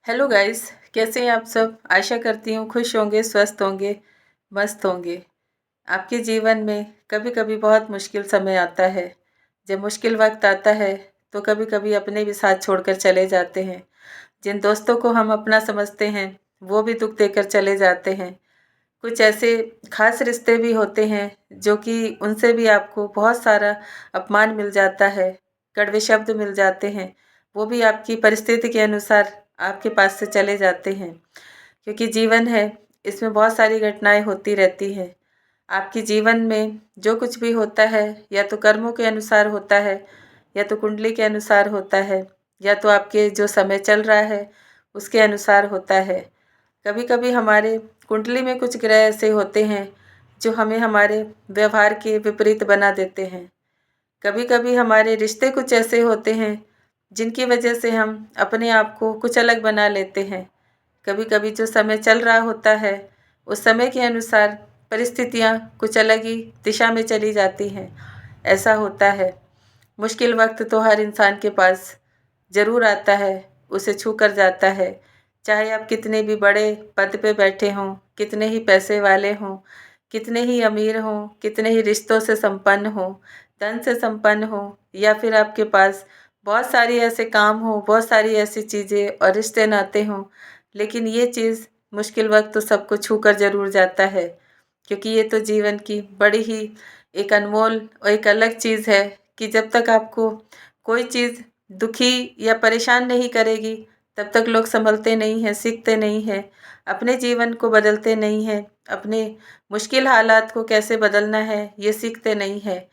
Hello guys. कैसे हैं आप सब? आशा करती हूँ खुश होंगे, स्वस्थ होंगे, मस्त होंगे। आपके जीवन में कभी कभी बहुत मुश्किल समय आता है। जब मुश्किल वक्त आता है तो कभी कभी अपने भी साथ छोड़कर चले जाते हैं। जिन दोस्तों को हम अपना समझते हैं वो भी दुख देकर चले जाते हैं। कुछ ऐसे खास रिश्ते भी होते हैं जो कि उनसे भी आपको बहुत सारा अपमान मिल जाता है, कड़वे शब्द मिल जाते हैं। वो भी आपकी परिस्थिति के अनुसार आपके पास से चले जाते हैं, क्योंकि जीवन है, इसमें बहुत सारी घटनाएं होती रहती हैं। आपके जीवन में जो कुछ भी होता है या तो कर्मों के अनुसार होता है, या तो कुंडली के अनुसार होता है, या तो आपके जो समय चल रहा है उसके अनुसार होता है। कभी कभी हमारे कुंडली में कुछ ग्रह ऐसे होते हैं जो हमें हमारे व्यवहार के विपरीत बना देते हैं। कभी कभी हमारे रिश्ते कुछ ऐसे होते हैं जिनकी वजह से हम अपने आप को कुछ अलग बना लेते हैं। कभी कभी जो समय चल रहा होता है उस समय के अनुसार परिस्थितियाँ कुछ अलग ही दिशा में चली जाती हैं। ऐसा होता है। मुश्किल वक्त तो हर इंसान के पास ज़रूर आता है, उसे छू कर जाता है। चाहे आप कितने भी बड़े पद पे बैठे हों, कितने ही पैसे वाले हों, कितने ही अमीर हों, कितने ही रिश्तों से संपन्न हों, धन से संपन्न हों, या फिर आपके पास बहुत सारी ऐसे काम हों, बहुत सारी ऐसी चीज़ें और रिश्ते नाते हों, लेकिन ये चीज़ मुश्किल वक्त तो सबको छू कर ज़रूर जाता है। क्योंकि ये तो जीवन की बड़ी ही एक अनमोल और एक अलग चीज़ है कि जब तक आपको कोई चीज़ दुखी या परेशान नहीं करेगी तब तक लोग संभलते नहीं हैं, सीखते नहीं हैं, अपने जीवन को बदलते नहीं हैं, अपने मुश्किल हालात को कैसे बदलना है ये सीखते नहीं हैं।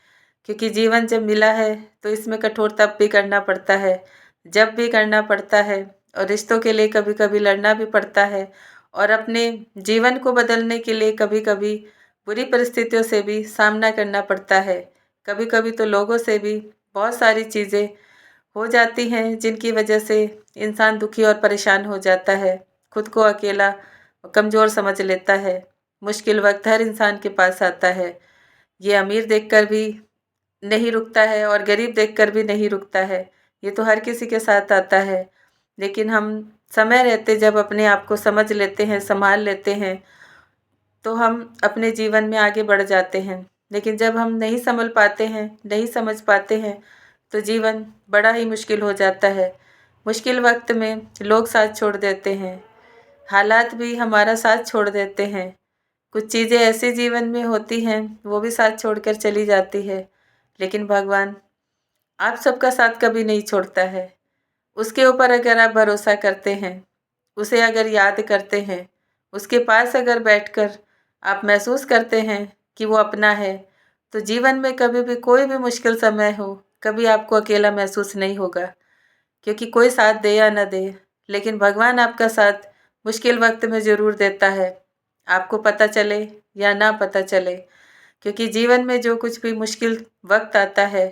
क्योंकि जीवन जब मिला है तो इसमें कठोर तप भी करना पड़ता है, जब भी करना पड़ता है, और रिश्तों के लिए कभी कभी लड़ना भी पड़ता है, और अपने जीवन को बदलने के लिए कभी कभी बुरी परिस्थितियों से भी सामना करना पड़ता है। कभी कभी तो लोगों से भी बहुत सारी चीज़ें हो जाती हैं जिनकी वजह से इंसान दुखी और परेशान हो जाता है, खुद को अकेला और कमज़ोर समझ लेता है। मुश्किल वक्त हर इंसान के पास आता है। ये अमीर देखकर भी नहीं रुकता है और गरीब देखकर भी नहीं रुकता है। ये तो हर किसी के साथ आता है। लेकिन हम समय रहते जब अपने आप को समझ लेते हैं, संभाल लेते हैं, तो हम अपने जीवन में आगे बढ़ जाते हैं। लेकिन जब हम नहीं संभल पाते हैं, नहीं समझ पाते हैं, तो जीवन बड़ा ही मुश्किल हो जाता है। मुश्किल वक्त में लोग साथ छोड़ देते हैं, हालात भी हमारा साथ छोड़ देते हैं। कुछ चीज़ें ऐसी जीवन में होती हैं वो भी साथ छोड़कर चली जाती है। लेकिन भगवान आप सबका साथ कभी नहीं छोड़ता है। उसके ऊपर अगर आप भरोसा करते हैं, उसे अगर याद करते हैं, उसके पास अगर बैठकर आप महसूस करते हैं कि वो अपना है, तो जीवन में कभी भी कोई भी मुश्किल समय हो, कभी आपको अकेला महसूस नहीं होगा। क्योंकि कोई साथ दे या न दे, लेकिन भगवान आपका साथ मुश्किल वक्त में ज़रूर देता है, आपको पता चले या ना पता चले। क्योंकि जीवन में जो कुछ भी मुश्किल वक्त आता है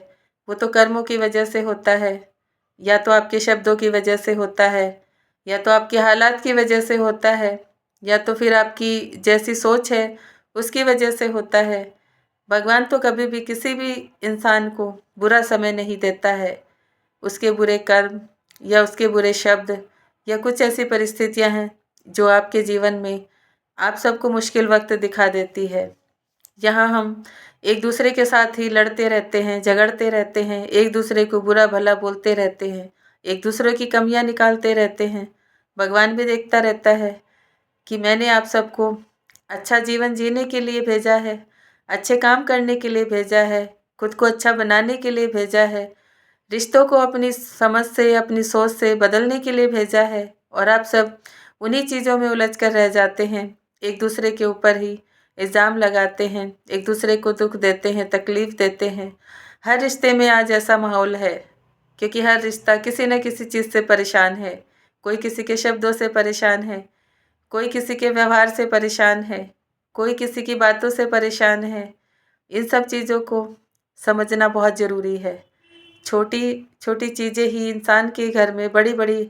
वो तो कर्मों की वजह से होता है, या तो आपके शब्दों की वजह से होता है, या तो आपके हालात की वजह से होता है, या तो फिर आपकी जैसी सोच है उसकी वजह से होता है। भगवान तो कभी भी किसी भी इंसान को बुरा समय नहीं देता है। उसके बुरे कर्म या उसके बुरे शब्द या कुछ ऐसी परिस्थितियां हैं जो आपके जीवन में आप सबको मुश्किल वक्त दिखा देती है। यहाँ हम एक दूसरे के साथ ही लड़ते रहते हैं, झगड़ते रहते हैं, एक दूसरे को बुरा भला बोलते रहते हैं, एक दूसरे की कमियां निकालते रहते हैं। भगवान भी देखता रहता है कि मैंने आप सबको अच्छा जीवन जीने के लिए भेजा है, अच्छे काम करने के लिए भेजा है, खुद को अच्छा बनाने के लिए भेजा है, रिश्तों को अपनी समझ से, अपनी सोच से बदलने के लिए भेजा है, और आप सब उन्हीं चीज़ों में उलझ कर रह जाते हैं। एक दूसरे के ऊपर ही इल्ज़ाम लगाते हैं, एक दूसरे को दुख देते हैं, तकलीफ़ देते हैं। हर रिश्ते में आज ऐसा माहौल है, क्योंकि हर रिश्ता किसी न किसी चीज़ से परेशान है। कोई किसी के शब्दों से परेशान है, कोई किसी के व्यवहार से परेशान है, कोई किसी की बातों से परेशान है। इन सब चीज़ों को समझना बहुत ज़रूरी है। छोटी छोटी चीज़ें ही इंसान के घर में बड़ी बड़ी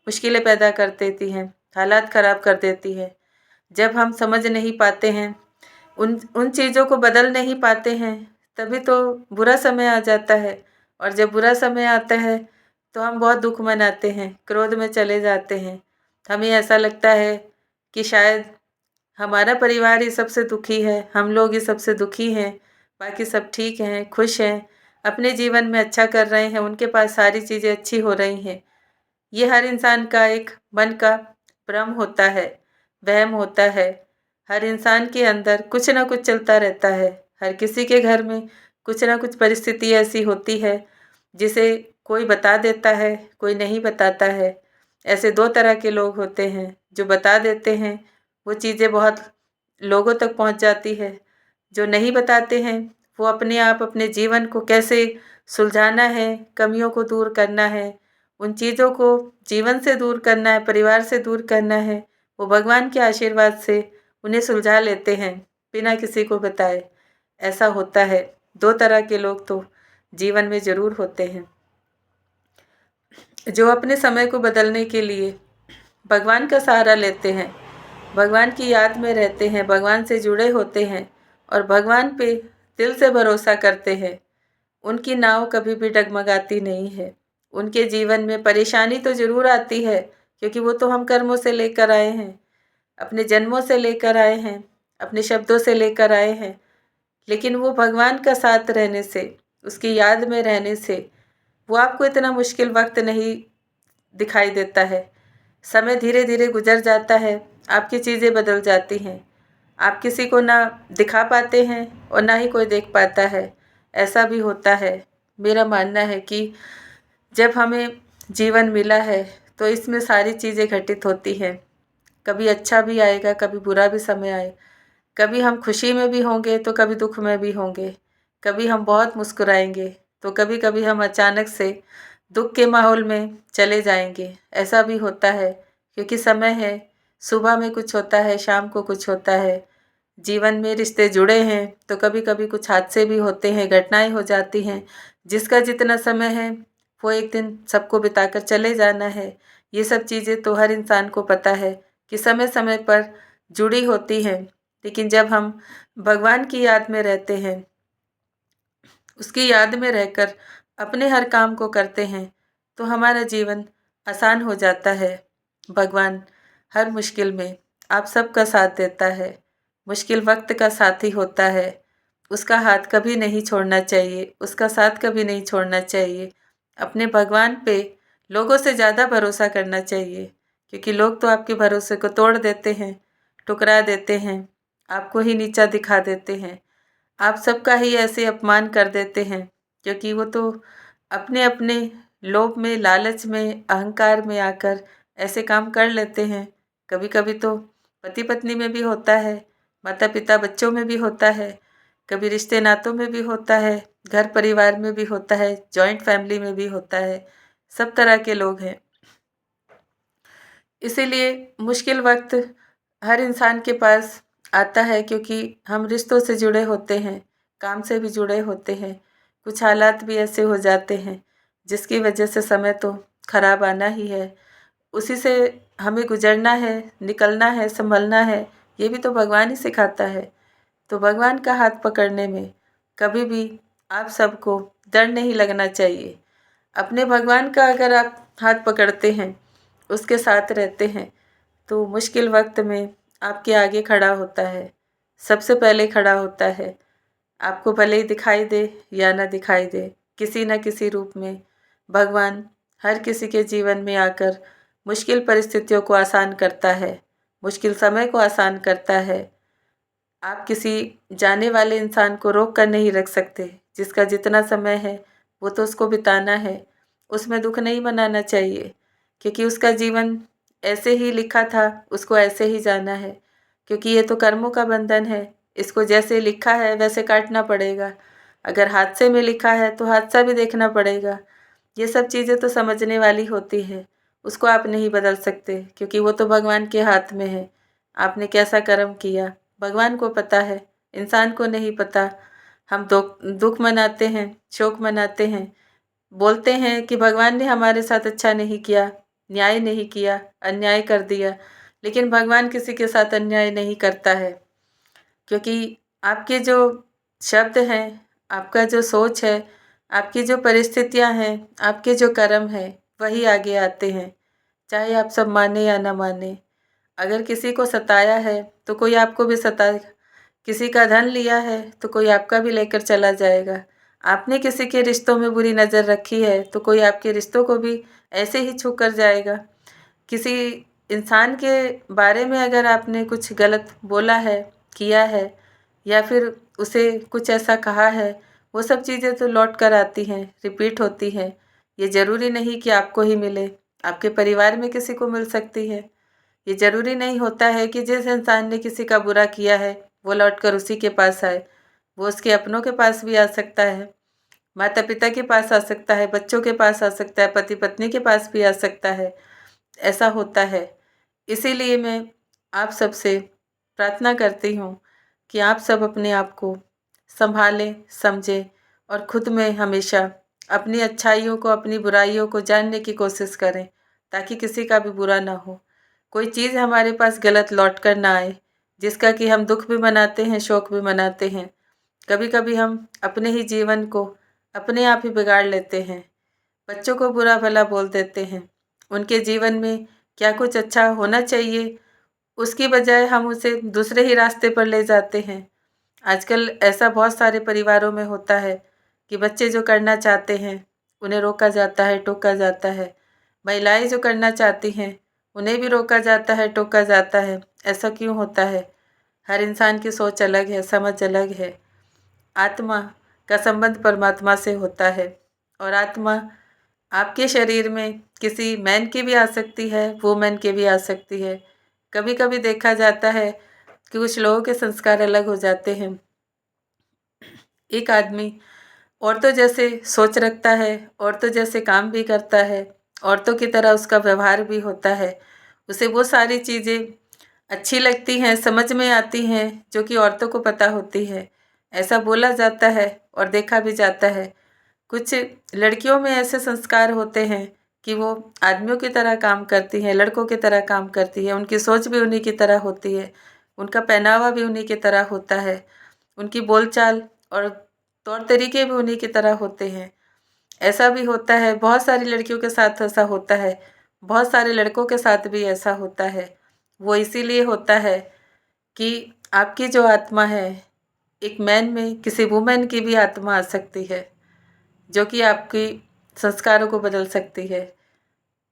मुश्किलें पैदा कर देती हैं, हालात ख़राब कर देती है। जब हम समझ नहीं पाते हैं, उन उन चीज़ों को बदल नहीं पाते हैं, तभी तो बुरा समय आ जाता है। और जब बुरा समय आता है तो हम बहुत दुख मनाते हैं, क्रोध में चले जाते हैं, हमें ऐसा लगता है कि शायद हमारा परिवार ही सबसे दुखी है, हम लोग ही सबसे दुखी हैं, बाकी सब ठीक हैं, खुश हैं, अपने जीवन में अच्छा कर रहे हैं, उनके पास सारी चीज़ें अच्छी हो रही हैं। ये हर इंसान का एक मन का भ्रम होता है, वहम होता है। हर इंसान के अंदर कुछ ना कुछ चलता रहता है। हर किसी के घर में कुछ ना कुछ परिस्थिति ऐसी होती है, जिसे कोई बता देता है, कोई नहीं बताता है। ऐसे 2 तरह के लोग होते हैं, जो बता देते हैं, वो चीज़ें बहुत लोगों तक पहुँच जाती है। जो नहीं बताते हैं, वो अपने आप अपने जीवन को कैसे सुलझाना है, कमियों को दूर करना है, उन चीज़ों को जीवन से दूर करना है, परिवार से दूर करना है, वो भगवान के आशीर्वाद से उन्हें सुलझा लेते हैं, बिना किसी को बताए। ऐसा होता है। 2 तरह के लोग तो जीवन में ज़रूर होते हैं। जो अपने समय को बदलने के लिए भगवान का सहारा लेते हैं, भगवान की याद में रहते हैं, भगवान से जुड़े होते हैं और भगवान पे दिल से भरोसा करते हैं, उनकी नाव कभी भी डगमगाती नहीं है। उनके जीवन में परेशानी तो ज़रूर आती है, क्योंकि वो तो हम कर्मों से लेकर आए हैं, अपने जन्मों से लेकर आए हैं, अपने शब्दों से लेकर आए हैं। लेकिन वो भगवान का साथ रहने से, उसकी याद में रहने से, वो आपको इतना मुश्किल वक़्त नहीं दिखाई देता है। समय धीरे-धीरे गुज़र जाता है, आपकी चीज़ें बदल जाती हैं। आप किसी को ना दिखा पाते हैं और ना ही कोई देख पाता है, ऐसा भी होता है। मेरा मानना है कि जब हमें जीवन मिला है, तो इसमें सारी चीज़ें घटित होती हैं। कभी अच्छा भी आएगा, कभी बुरा भी समय आए। कभी हम खुशी में भी होंगे, तो कभी दुःख में भी होंगे। कभी हम बहुत मुस्कुराएँगे, तो कभी-कभी हम अचानक से दुःख के माहौल में चले जाएँगे। ऐसा भी होता है, क्योंकि समय है, सुबह में कुछ होता है, शाम को कुछ होता है। जीवन में रिश्ते जुड़े हैं, तो कभी-कभी कुछ हादसे भी होते हैं, घटनाएँ हो जाती हैं। जिसका जितना समय है, वो एक दिन सबको बिताकर चले जाना है। ये सब चीज़ें तो हर इंसान को पता है कि समय-समय पर जुड़ी होती हैं। लेकिन जब हम भगवान की याद में रहते हैं, उसकी याद में रहकर अपने हर काम को करते हैं, तो हमारा जीवन आसान हो जाता है। भगवान हर मुश्किल में आप सबका साथ देता है, मुश्किल वक़्त का साथी होता है। उसका हाथ कभी नहीं छोड़ना चाहिए, उसका साथ कभी नहीं छोड़ना चाहिए। अपने भगवान पे लोगों से ज़्यादा भरोसा करना चाहिए, क्योंकि लोग तो आपके भरोसे को तोड़ देते हैं, ठुकरा देते हैं, आपको ही नीचा दिखा देते हैं। आप सबका ही ऐसे अपमान कर देते हैं, क्योंकि वो तो अपने-अपने लोभ में, लालच में, अहंकार में आकर ऐसे काम कर लेते हैं। कभी-कभी तो पति-पत्नी में भी होता है, माता-पिता बच्चों में भी होता है, कभी रिश्ते नातों में भी होता है, घर परिवार में भी होता है, जॉइंट फैमिली में भी होता है, सब तरह के लोग हैं। इसीलिए मुश्किल वक़्त हर इंसान के पास आता है, क्योंकि हम रिश्तों से जुड़े होते हैं, काम से भी जुड़े होते हैं। कुछ हालात भी ऐसे हो जाते हैं, जिसकी वजह से समय तो खराब आना ही है। उसी से हमें गुज़रना है, निकलना है, सँभलना है, ये भी तो भगवान ही सिखाता है। तो भगवान का हाथ पकड़ने में कभी भी आप सबको डर नहीं लगना चाहिए। अपने भगवान का अगर आप हाथ पकड़ते हैं, उसके साथ रहते हैं, तो मुश्किल वक़्त में आपके आगे खड़ा होता है, सबसे पहले खड़ा होता है। आपको भले ही दिखाई दे या ना दिखाई दे, किसी न किसी रूप में भगवान हर किसी के जीवन में आकर मुश्किल परिस्थितियों को आसान करता है, मुश्किल समय को आसान करता है। आप किसी जाने वाले इंसान को रोक कर नहीं रख सकते, जिसका जितना समय है, वो तो उसको बिताना है। उसमें दुःख नहीं मनाना चाहिए, क्योंकि उसका जीवन ऐसे ही लिखा था, उसको ऐसे ही जाना है। क्योंकि ये तो कर्मों का बंधन है, इसको जैसे लिखा है वैसे काटना पड़ेगा। अगर हादसे में लिखा है, तो हादसा भी देखना पड़ेगा। ये सब चीज़ें तो समझने वाली होती हैं, उसको आप नहीं बदल सकते, क्योंकि वो तो भगवान के हाथ में है। आपने कैसा कर्म किया, भगवान को पता है, इंसान को नहीं पता। हम दुःख मनाते हैं, शोक मनाते हैं, बोलते हैं कि भगवान ने हमारे साथ अच्छा नहीं किया, न्याय नहीं किया, अन्याय कर दिया। लेकिन भगवान किसी के साथ अन्याय नहीं करता है, क्योंकि आपके जो शब्द हैं, आपका जो सोच है, आपकी जो परिस्थितियाँ हैं, आपके जो कर्म हैं, वही आगे आते हैं। चाहे आप सब माने या ना माने। अगर किसी को सताया है तो कोई आपको भी सताएगा, किसी का धन लिया है तो कोई आपका भी लेकर चला जाएगा। आपने किसी के रिश्तों में बुरी नज़र रखी है तो कोई आपके रिश्तों को भी ऐसे ही छू कर जाएगा। किसी इंसान के बारे में अगर आपने कुछ गलत बोला है, किया है या फिर उसे कुछ ऐसा कहा है, वो सब चीज़ें तो लौट कर आती हैं, रिपीट होती हैं। ये ज़रूरी नहीं कि आपको ही मिले, आपके परिवार में किसी को मिल सकती है। ये ज़रूरी नहीं होता है कि जिस इंसान ने किसी का बुरा किया है वो लौट कर उसी के पास आए। वो उसके अपनों के पास भी आ सकता है, माता पिता के पास आ सकता है, बच्चों के पास आ सकता है, पति पत्नी के पास भी आ सकता है। ऐसा होता है। इसीलिए मैं आप सबसे प्रार्थना करती हूँ कि आप सब अपने आप को संभालें, समझें और खुद में हमेशा अपनी अच्छाइयों को, अपनी बुराइयों को जानने की कोशिश करें, ताकि किसी का भी बुरा ना हो। कोई चीज़ हमारे पास गलत लौट कर ना आए, जिसका कि हम दुख भी मनाते हैं, शोक भी मनाते हैं। कभी कभी हम अपने ही जीवन को अपने आप ही बिगाड़ लेते हैं, बच्चों को बुरा भला बोल देते हैं। उनके जीवन में क्या कुछ अच्छा होना चाहिए, उसकी बजाय हम उसे दूसरे ही रास्ते पर ले जाते हैं। आजकल ऐसा बहुत सारे परिवारों में होता है कि बच्चे जो करना चाहते हैं उन्हें रोका जाता है, टोका जाता है। महिलाएं जो करना चाहती हैं उन्हें भी रोका जाता है, टोका जाता है। ऐसा क्यों होता है? हर इंसान की सोच अलग है, समझ अलग है। आत्मा का संबंध परमात्मा से होता है और आत्मा आपके शरीर में किसी मैन की भी आ सकती है, वुमेन की भी आ सकती है। कभी कभी देखा जाता है कि कुछ लोगों के संस्कार अलग हो जाते हैं। एक आदमी औरतों जैसे सोच रखता है, औरतों जैसे काम भी करता है, औरतों की तरह उसका व्यवहार भी होता है। उसे वो सारी चीज़ें अच्छी लगती हैं, समझ में आती हैं, जो कि औरतों को पता होती है। ऐसा बोला जाता है और देखा भी जाता है। कुछ लड़कियों में ऐसे संस्कार होते हैं कि वो आदमियों की तरह काम करती हैं, लड़कों की तरह काम करती है, उनकी सोच भी उन्हीं की तरह होती है, उनका पहनावा भी उन्हीं की तरह होता है, उनकी बोलचाल और तौर तरीके भी उन्हीं की तरह होते हैं। ऐसा भी होता है, बहुत सारी लड़कियों के साथ ऐसा होता है, बहुत सारे लड़कों के साथ भी ऐसा होता है। वो इसीलिए होता है कि आपकी जो आत्मा है, एक मैन में किसी वुमेन की भी आत्मा आ सकती है, जो कि आपकी संस्कारों को बदल सकती है।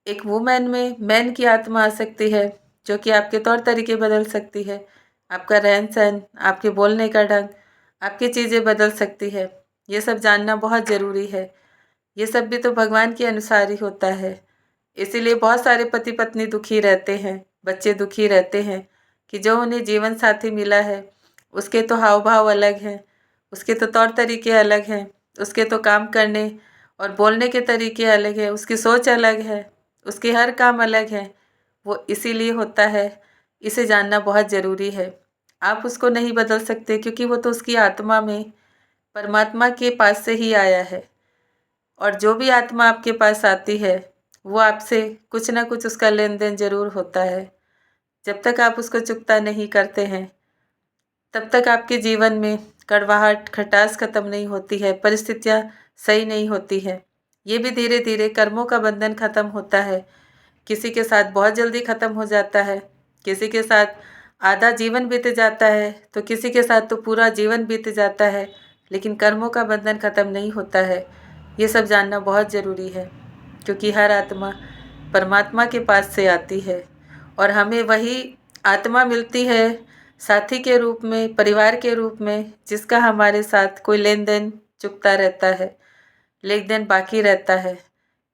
एक वुमेन में मैन की आत्मा आ सकती है, जो कि आपके तौर तरीके बदल सकती है, आपका रहन सहन, आपके बोलने का ढंग, आपकी चीज़ें बदल सकती है। ये सब जानना बहुत ज़रूरी है। ये सब भी तो भगवान के अनुसार ही होता है। इसीलिए बहुत सारे पति पत्नी दुखी रहते हैं, बच्चे दुखी रहते हैं कि जो उन्हें जीवन साथी मिला है उसके तो हाव भाव अलग हैं, उसके तो तौर तरीके अलग हैं, उसके तो काम करने और बोलने के तरीके अलग हैं, उसकी सोच अलग है, उसके हर काम अलग हैं। वो इसीलिए होता है। इसे जानना बहुत ज़रूरी है। आप उसको नहीं बदल सकते, क्योंकि वो तो उसकी आत्मा में परमात्मा के पास से ही आया है। और जो भी आत्मा आपके पास आती है वो आपसे कुछ ना कुछ उसका लेन देन ज़रूर होता है। जब तक आप उसको चुकता नहीं करते हैं तब तक आपके जीवन में कड़वाहट, खटास ख़त्म नहीं होती है, परिस्थितियाँ सही नहीं होती है। ये भी धीरे धीरे कर्मों का बंधन ख़त्म होता है। किसी के साथ बहुत जल्दी ख़त्म हो जाता है, किसी के साथ आधा जीवन बीत जाता है, तो किसी के साथ तो पूरा जीवन बीत जाता है, लेकिन कर्मों का बंधन ख़त्म नहीं होता है। ये सब जानना बहुत ज़रूरी है, क्योंकि हर आत्मा परमात्मा के पास से आती है और हमें वही आत्मा मिलती है साथी के रूप में, परिवार के रूप में, जिसका हमारे साथ कोई लेन देन चुकता रहता है, लेन देन बाकी रहता है।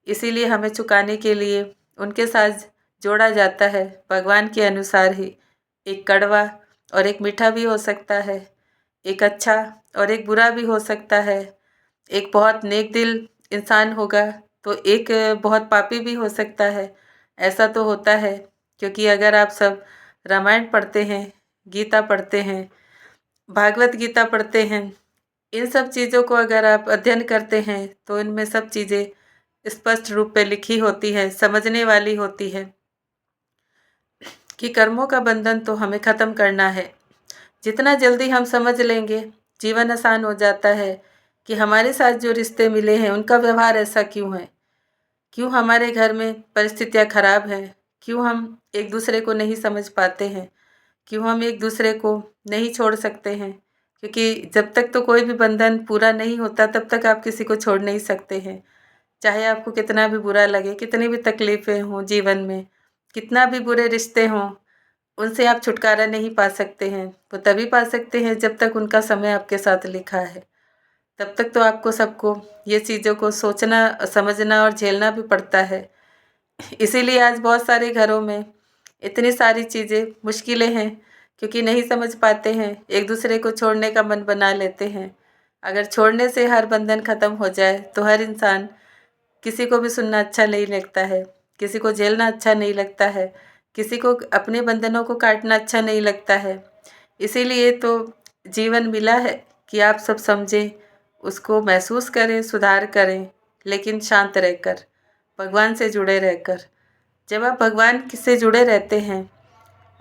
इसीलिए हमें चुकाने के लिए उनके साथ जोड़ा जाता है भगवान के अनुसार ही। एक कड़वा और एक मीठा भी हो सकता है, एक अच्छा और एक बुरा भी हो सकता है। एक बहुत नेक दिल इंसान होगा तो एक बहुत पापी भी हो सकता है। ऐसा तो होता है, क्योंकि अगर आप सब रामायण पढ़ते हैं, गीता पढ़ते हैं, भागवत गीता पढ़ते हैं, इन सब चीज़ों को अगर आप अध्ययन करते हैं तो इनमें सब चीज़ें स्पष्ट रूप पे लिखी होती है, समझने वाली होती है कि कर्मों का बंधन तो हमें ख़त्म करना है। जितना जल्दी हम समझ लेंगे, जीवन आसान हो जाता है कि हमारे साथ जो रिश्ते मिले हैं उनका व्यवहार ऐसा क्यों है, क्यों हमारे घर में परिस्थितियाँ खराब हैं? क्यों हम एक दूसरे को नहीं समझ पाते हैं? क्यों हम एक दूसरे को नहीं छोड़ सकते हैं? क्योंकि जब तक तो कोई भी बंधन पूरा नहीं होता तब तक आप किसी को छोड़ नहीं सकते हैं। चाहे आपको कितना भी बुरा लगे, कितनी भी तकलीफ़ें हों जीवन में, कितना भी बुरे रिश्ते हों, उनसे आप छुटकारा नहीं पा सकते हैं। वो तभी पा सकते हैं जब तक उनका समय आपके साथ लिखा है। तब तक तो आपको सबको ये चीज़ों को सोचना, समझना और झेलना भी पड़ता है। इसीलिए आज बहुत सारे घरों में इतनी सारी चीज़ें, मुश्किलें हैं, क्योंकि नहीं समझ पाते हैं, एक दूसरे को छोड़ने का मन बना लेते हैं। अगर छोड़ने से हर बंधन ख़त्म हो जाए तो हर इंसान, किसी को भी सुनना अच्छा नहीं लगता है, किसी को झेलना अच्छा नहीं लगता है, किसी को अपने बंधनों को काटना अच्छा नहीं लगता है। इसीलिए तो जीवन मिला है कि आप सब समझें, उसको महसूस करें, सुधार करें, लेकिन शांत रहकर, भगवान से जुड़े रहकर। जब आप भगवान से जुड़े रहते हैं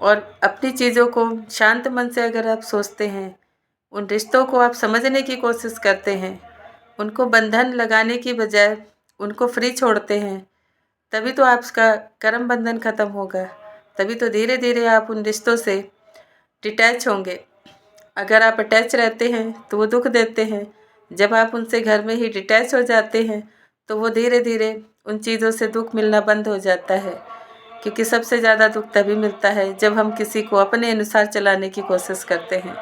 और अपनी चीज़ों को शांत मन से अगर आप सोचते हैं, उन रिश्तों को आप समझने की कोशिश करते हैं, उनको बंधन लगाने की बजाय उनको फ्री छोड़ते हैं, तभी तो आपका कर्म बंधन ख़त्म होगा। तभी तो धीरे धीरे आप उन रिश्तों से डिटैच होंगे। अगर आप अटैच रहते हैं तो वो दुख देते हैं। जब आप उनसे घर में ही डिटैच हो जाते हैं तो वो धीरे धीरे उन चीज़ों से दुख मिलना बंद हो जाता है। क्योंकि सबसे ज़्यादा दुख तभी मिलता है जब हम किसी को अपने अनुसार चलाने की कोशिश करते हैं।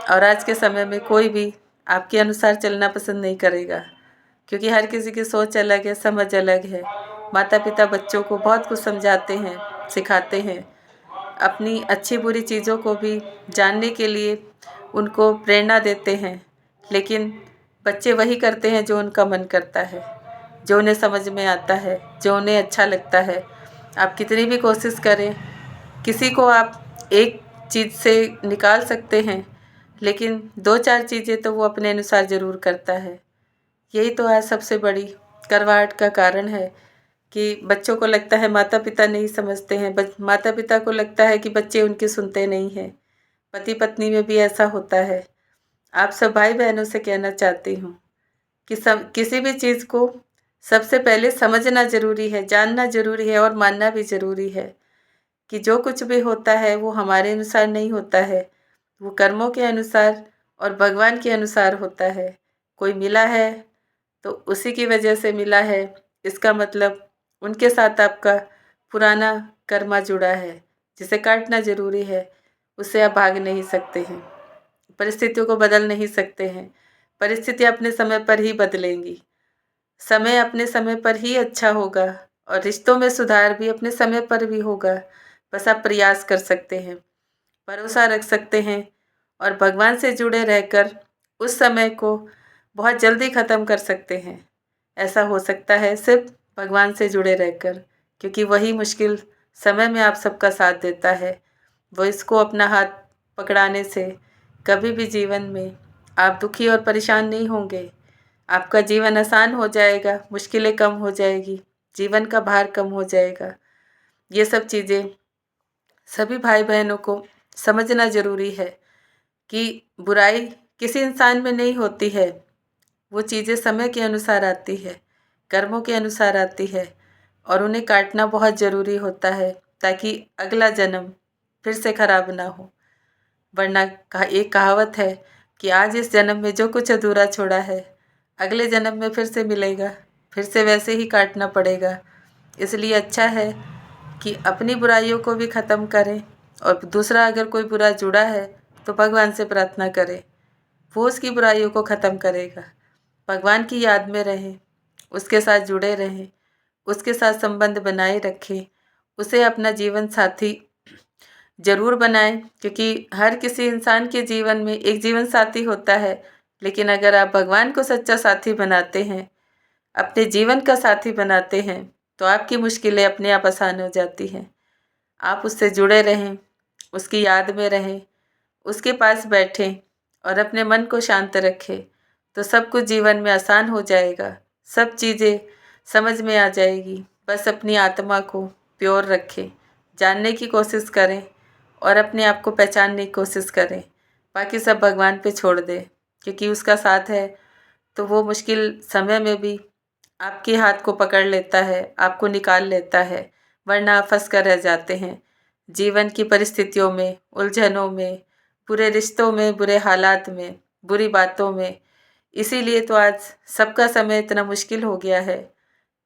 और आज के समय में कोई भी आपके अनुसार चलना पसंद नहीं करेगा, क्योंकि हर किसी की सोच अलग है, समझ अलग है। माता पिता बच्चों को बहुत कुछ समझाते हैं, सिखाते हैं, अपनी अच्छी बुरी चीज़ों को भी जानने के लिए उनको प्रेरणा देते हैं, लेकिन बच्चे वही करते हैं जो उनका मन करता है, जो उन्हें समझ में आता है, जो उन्हें अच्छा लगता है। आप कितनी भी कोशिश करें, किसी को आप एक चीज़ से निकाल सकते हैं, लेकिन 2-4 चीज़ें तो वो अपने अनुसार ज़रूर करता है। यही तो आज सबसे बड़ी करवाहट का कारण है कि बच्चों को लगता है माता पिता नहीं समझते हैं, माता पिता को लगता है कि बच्चे उनकी सुनते नहीं हैं। पति पत्नी में भी ऐसा होता है। आप सब भाई बहनों से कहना चाहती हूँ कि सब किसी भी चीज़ को सबसे पहले समझना ज़रूरी है, जानना ज़रूरी है और मानना भी ज़रूरी है कि जो कुछ भी होता है वो हमारे अनुसार नहीं होता है, वो कर्मों के अनुसार और भगवान के अनुसार होता है। कोई मिला है तो उसी की वजह से मिला है, इसका मतलब उनके साथ आपका पुराना कर्मा जुड़ा है, जिसे काटना ज़रूरी है। उससे आप भाग नहीं सकते हैं, परिस्थितियों को बदल नहीं सकते हैं। परिस्थितियाँ अपने समय पर ही बदलेंगी, समय अपने समय पर ही अच्छा होगा और रिश्तों में सुधार भी अपने समय पर भी होगा। बस आप प्रयास कर सकते हैं, भरोसा रख सकते हैं और भगवान से जुड़े रहकर उस समय को बहुत जल्दी ख़त्म कर सकते हैं। ऐसा हो सकता है सिर्फ़ भगवान से जुड़े रहकर, क्योंकि वही मुश्किल समय में आप सबका साथ देता है। वो इसको अपना हाथ पकड़ाने से कभी भी जीवन में आप दुखी और परेशान नहीं होंगे। आपका जीवन आसान हो जाएगा, मुश्किलें कम हो जाएगी, जीवन का भार कम हो जाएगा। ये सब चीज़ें सभी भाई-बहनों को समझना ज़रूरी है कि बुराई किसी इंसान में नहीं होती है। वो चीज़ें समय के अनुसार आती है, कर्मों के अनुसार आती है और उन्हें काटना बहुत ज़रूरी होता है, ताकि अगला जन्म फिर से खराब ना हो। वरना एक कहावत है कि आज इस जन्म में जो कुछ अधूरा छोड़ा है, अगले जन्म में फिर से मिलेगा, फिर से वैसे ही काटना पड़ेगा। इसलिए अच्छा है कि अपनी बुराइयों को भी ख़त्म करें और दूसरा अगर कोई बुरा जुड़ा है तो भगवान से प्रार्थना करें, वो उसकी बुराइयों को ख़त्म करेगा। भगवान की याद में रहें, उसके साथ जुड़े रहें, उसके साथ संबंध बनाए रखें, उसे अपना जीवन साथी ज़रूर बनाएं, क्योंकि हर किसी इंसान के जीवन में एक जीवन साथी होता है। लेकिन अगर आप भगवान को सच्चा साथी बनाते हैं, अपने जीवन का साथी बनाते हैं, तो आपकी मुश्किलें अपने आप आसान हो जाती हैं। आप उससे जुड़े रहें, उसकी याद में रहें, उसके पास बैठें और अपने मन को शांत रखें, तो सब कुछ जीवन में आसान हो जाएगा, सब चीज़ें समझ में आ जाएगी। बस अपनी आत्मा को प्योर रखें, जानने की कोशिश करें और अपने आप को पहचानने की कोशिश करें। बाकी सब भगवान पे छोड़ दें, क्योंकि उसका साथ है तो वो मुश्किल समय में भी आपके हाथ को पकड़ लेता है, आपको निकाल लेता है, वरना आप फँस कर रह जाते हैं जीवन की परिस्थितियों में, उलझनों में, बुरे रिश्तों में, बुरे हालात में, बुरी बातों में। इसीलिए तो आज सबका समय इतना मुश्किल हो गया है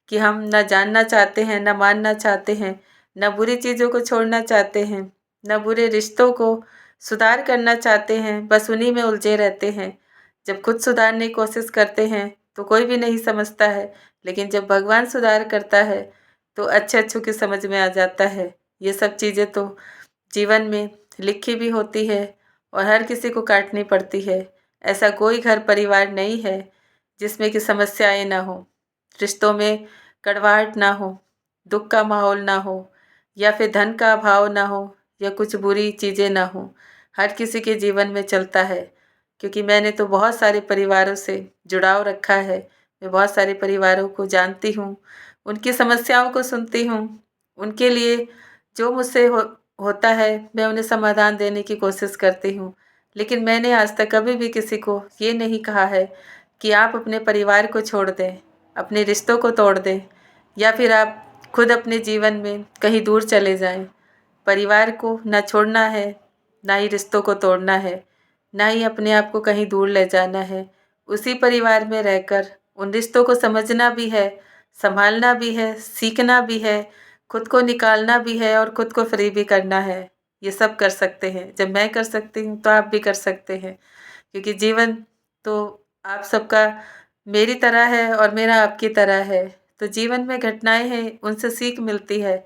कि हम ना जानना चाहते हैं, ना मानना चाहते हैं, ना बुरी चीज़ों को छोड़ना चाहते हैं, ना बुरे रिश्तों को सुधार करना चाहते हैं, बस उन्हीं में उलझे रहते हैं। जब खुद सुधारने की कोशिश करते हैं तो कोई भी नहीं समझता है, लेकिन जब भगवान सुधार करता है तो अच्छे-अच्छों की समझ में आ जाता है। ये सब चीज़ें तो जीवन में लिखी भी होती है और हर किसी को काटनी पड़ती है। ऐसा कोई घर परिवार नहीं है जिसमें कि समस्याएँ ना हो, रिश्तों में कड़वाहट ना हो, दुःख का माहौल ना हो या फिर धन का अभाव ना हो या कुछ बुरी चीज़ें ना हों। हर किसी के जीवन में चलता है, क्योंकि मैंने तो बहुत सारे परिवारों से जुड़ाव रखा है। मैं बहुत सारे परिवारों को जानती हूँ, उनकी समस्याओं को सुनती हूँ, उनके लिए जो मुझसे होता है मैं उन्हें समाधान देने की कोशिश करती हूँ। लेकिन मैंने आज तक कभी भी किसी को ये नहीं कहा है कि आप अपने परिवार को छोड़ दें, अपने रिश्तों को तोड़ दें या फिर आप खुद अपने जीवन में कहीं दूर चले जाएँ। परिवार को ना छोड़ना है, ना ही रिश्तों को तोड़ना है, ना ही अपने आप को कहीं दूर ले जाना है। उसी परिवार में रहकर उन रिश्तों को समझना भी है, सँभालना भी है, सीखना भी है, खुद को निकालना भी है और खुद को फ्री भी करना है। ये सब कर सकते हैं। जब मैं कर सकती हूँ तो आप भी कर सकते हैं, क्योंकि जीवन तो आप सबका मेरी तरह है और मेरा आपकी तरह है। तो जीवन में घटनाएँ हैं, उनसे सीख मिलती है।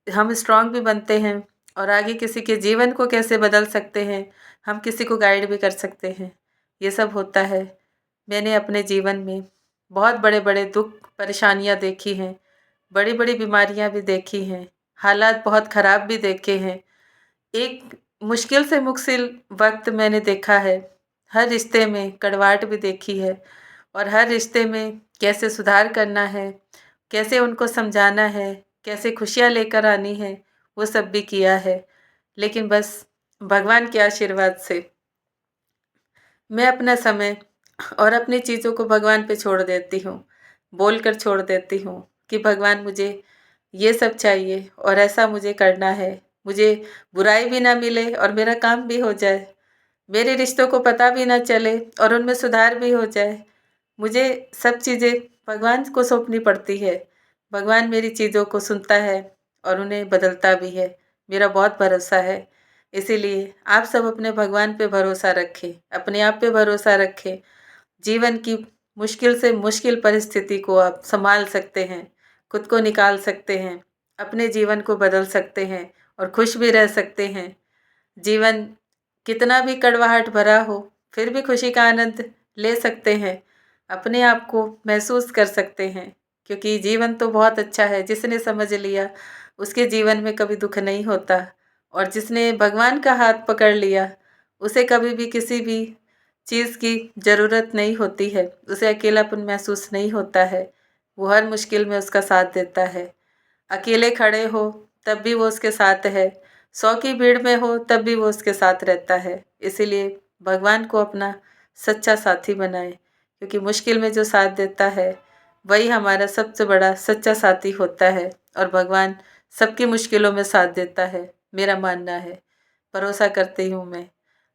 हम स्ट्रॉन्ग भी बनते हैं और आगे किसी के जीवन को कैसे बदल सकते हैं, हम किसी को गाइड भी कर सकते हैं। ये सब होता है। मैंने अपने जीवन में बहुत बड़े-बड़े दुःख, परेशानियाँ देखी हैं, बड़ी-बड़ी बीमारियाँ भी देखी हैं, हालात बहुत ख़राब भी देखे हैं। एक मुश्किल से मुश्किल वक़्त मैंने देखा है। हर रिश्ते में कड़वाहट भी देखी है और हर रिश्ते में कैसे सुधार करना है, कैसे उनको समझाना है, कैसे खुशियाँ लेकर आनी है, वो सब भी किया है। लेकिन बस भगवान के आशीर्वाद से मैं अपना समय और अपनी चीज़ों को भगवान पे छोड़ देती हूँ। बोलकर छोड़ देती हूँ कि भगवान मुझे ये सब चाहिए और ऐसा मुझे करना है। मुझे बुराई भी ना मिले और मेरा काम भी हो जाए। मेरे रिश्तों को पता भी ना चले और उनमें सुधार भी हो जाए। मुझे सब चीज़ें भगवान को सौंपनी पड़ती है। भगवान मेरी चीज़ों को सुनता है और उन्हें बदलता भी है। मेरा बहुत भरोसा है। इसीलिए आप सब अपने भगवान पे भरोसा रखें, अपने आप पे भरोसा रखें। जीवन की मुश्किल से मुश्किल परिस्थिति को आप सँभाल सकते हैं, खुद को निकाल सकते हैं, अपने जीवन को बदल सकते हैं और खुश भी रह सकते हैं। जीवन कितना भी कड़वाहट भरा हो, फिर भी खुशी का आनंद ले सकते हैं। अपने आप को महसूस कर सकते हैं, क्योंकि जीवन तो बहुत अच्छा है। जिसने समझ लिया, उसके जीवन में कभी दुःख नहीं होता और जिसने भगवान का हाथ पकड़ लिया, उसे कभी भी किसी भी चीज़ की ज़रूरत नहीं होती है। उसे अकेलापन महसूस नहीं होता है। वो हर मुश्किल में उसका साथ देता है। अकेले खड़े हो तब भी वो उसके साथ है, 100 की भीड़ में हो तब भी वो उसके साथ रहता है। इसीलिए भगवान को अपना सच्चा साथी बनाएं, क्योंकि मुश्किल में जो साथ देता है वही हमारा सबसे बड़ा सच्चा साथी होता है और भगवान सबकी मुश्किलों में साथ देता है, मेरा मानना है। भरोसा करती हूँ मैं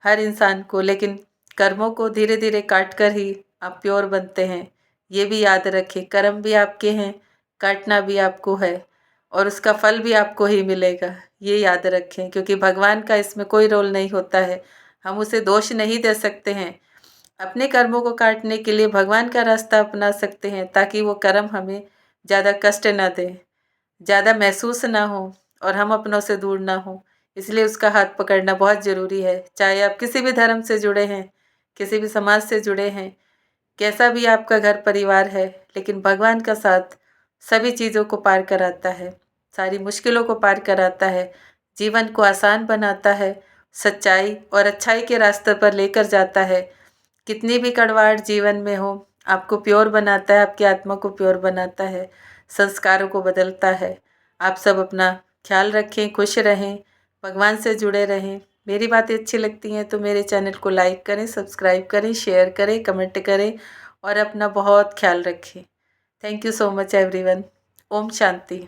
हर इंसान को, लेकिन कर्मों को धीरे धीरे काट कर ही आप प्योर बनते हैं। ये भी याद रखें, कर्म भी आपके हैं, काटना भी आपको है और उसका फल भी आपको ही मिलेगा। ये याद रखें, क्योंकि भगवान का इसमें कोई रोल नहीं होता है। हम उसे दोष नहीं दे सकते हैं। अपने कर्मों को काटने के लिए भगवान का रास्ता अपना सकते हैं, ताकि वो कर्म हमें ज़्यादा कष्ट ना दें, ज़्यादा महसूस ना हो और हम अपनों से दूर ना हो। इसलिए उसका हाथ पकड़ना बहुत ज़रूरी है। चाहे आप किसी भी धर्म से जुड़े हैं, किसी भी समाज से जुड़े हैं, कैसा भी आपका घर परिवार है, लेकिन भगवान का साथ सभी चीज़ों को पार कराता है, सारी मुश्किलों को पार कराता है, जीवन को आसान बनाता है, सच्चाई और अच्छाई के रास्ते पर लेकर जाता है। कितनी भी कड़वाहट जीवन में हो, आपको प्योर बनाता है, आपकी आत्मा को प्योर बनाता है, संस्कारों को बदलता है। आप सब अपना ख्याल रखें, खुश रहें, भगवान से जुड़े रहें। मेरी बातें अच्छी लगती हैं तो मेरे चैनल को लाइक करें, सब्सक्राइब करें, शेयर करें, कमेंट करें और अपना बहुत ख्याल रखें। Thank you so much everyone. ओम शांति।